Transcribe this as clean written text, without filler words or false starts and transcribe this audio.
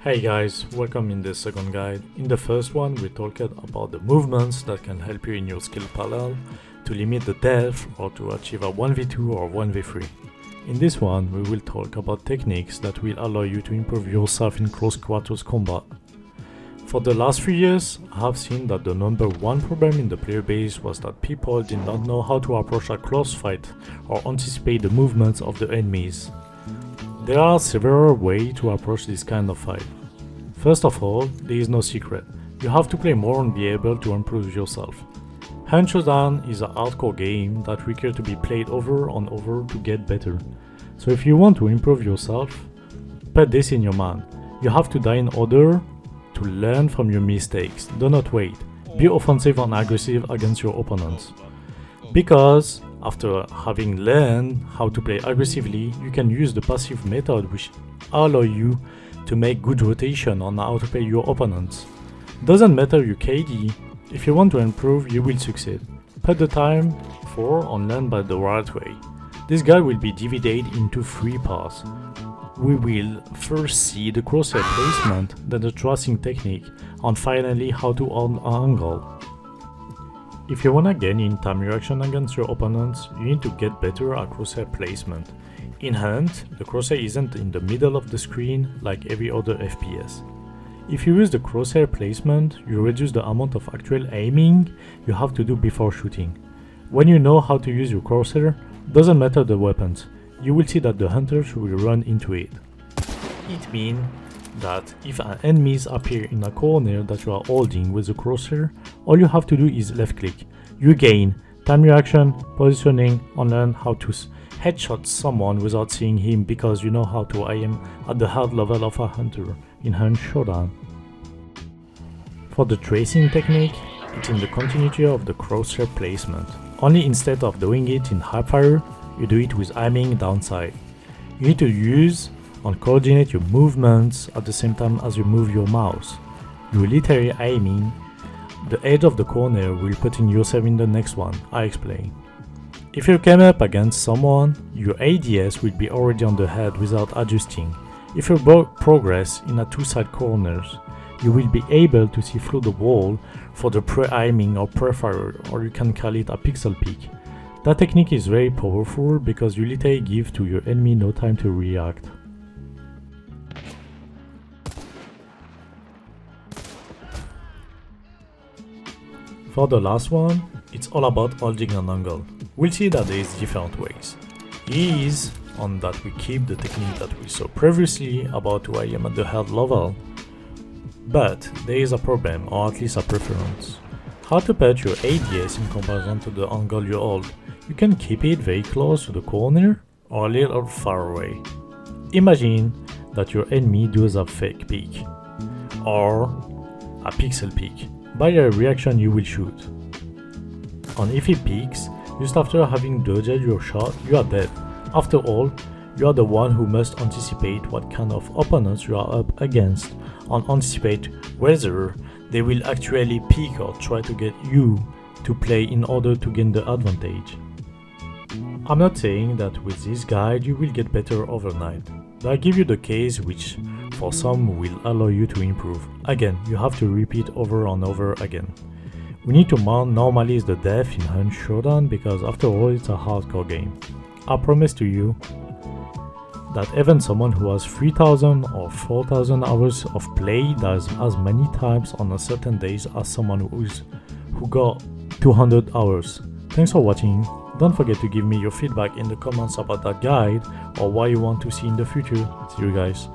Hey guys, welcome in the second guide. In the first one we talked about the movements that can help you in your skill panel to limit the death or to achieve a 1v2 or 1v3. In this one we will talk about techniques that will allow you to improve yourself in close quarters combat. For the last 3 years, I have seen that the number one problem in the player base was that people did not know how to approach a close fight or anticipate the movements of the enemies. There are several ways to approach this kind of fight. First of all, there is no secret. You have to play more and be able to improve yourself. Showdown is a hardcore game that requires to be played over and over to get better. So if you want to improve yourself, put this in your mind. You have to die in order to learn from your mistakes. Do not wait. Be offensive and aggressive against your opponents. Because after having learned how to play aggressively, you can use the passive method which allow you to make good rotation on how to play your opponents. Doesn't matter your KD, if you want to improve you will succeed. Put the time for and learn by the right way. This guide will be divided into 3 parts. We will first see the crosshair placement, then the tracing technique, and finally how to angle. If you wanna gain in time reaction against your opponents, you need to get better at crosshair placement. In Hunt, the crosshair isn't in the middle of the screen like every other FPS. If you use the crosshair placement, you reduce the amount of actual aiming you have to do before shooting. When you know how to use your crosshair, doesn't matter the weapons, you will see that the hunters will run into it. It means that if an enemies appear in a corner that you are holding with the crosshair, all you have to do is left click. You gain time reaction, positioning, and learn how to headshot someone without seeing him because you know how to aim at the hard level of a hunter in Hunt Showdown. For the tracing technique, it's in the continuity of the crosshair placement. Only instead of doing it in high fire, you do it with aiming downside. You need to use and coordinate your movements at the same time as you move your mouse. You literally aiming the edge of the corner while putting yourself in the next one, I explain. If you came up against someone, your ADS will be already on the head without adjusting. If you progress in a 2-side corners, you will be able to see through the wall for the pre-aiming or pre-fire, or you can call it a pixel peek. That technique is very powerful because you literally give to your enemy no time to react. For the last one, it's all about holding an angle. We'll see that there is different ways. Here is on that we keep the technique that we saw previously about to aim at the head level. But there is a problem, or at least a preference. How to put your ADS in comparison to the angle you hold. You can keep it very close to the corner or a little far away. Imagine that your enemy does a fake peek or a pixel peek. By a reaction you will shoot. And if he peeks, just after having dodged your shot, you are dead. After all, you are the one who must anticipate what kind of opponents you are up against and anticipate whether they will actually peek or try to get you to play in order to gain the advantage. I'm not saying that with this guide you will get better overnight, but I give you the case which for some will allow you to improve. Again, you have to repeat over and over again. We need to normalize the death in Hunt Showdown because after all it's a hardcore game. I promise to you that even someone who has 3000 or 4000 hours of play does as many times on a certain days as someone who got 200 hours. Thanks for watching. Don't forget to give me your feedback in the comments about that guide or what you want to see in the future. See you guys.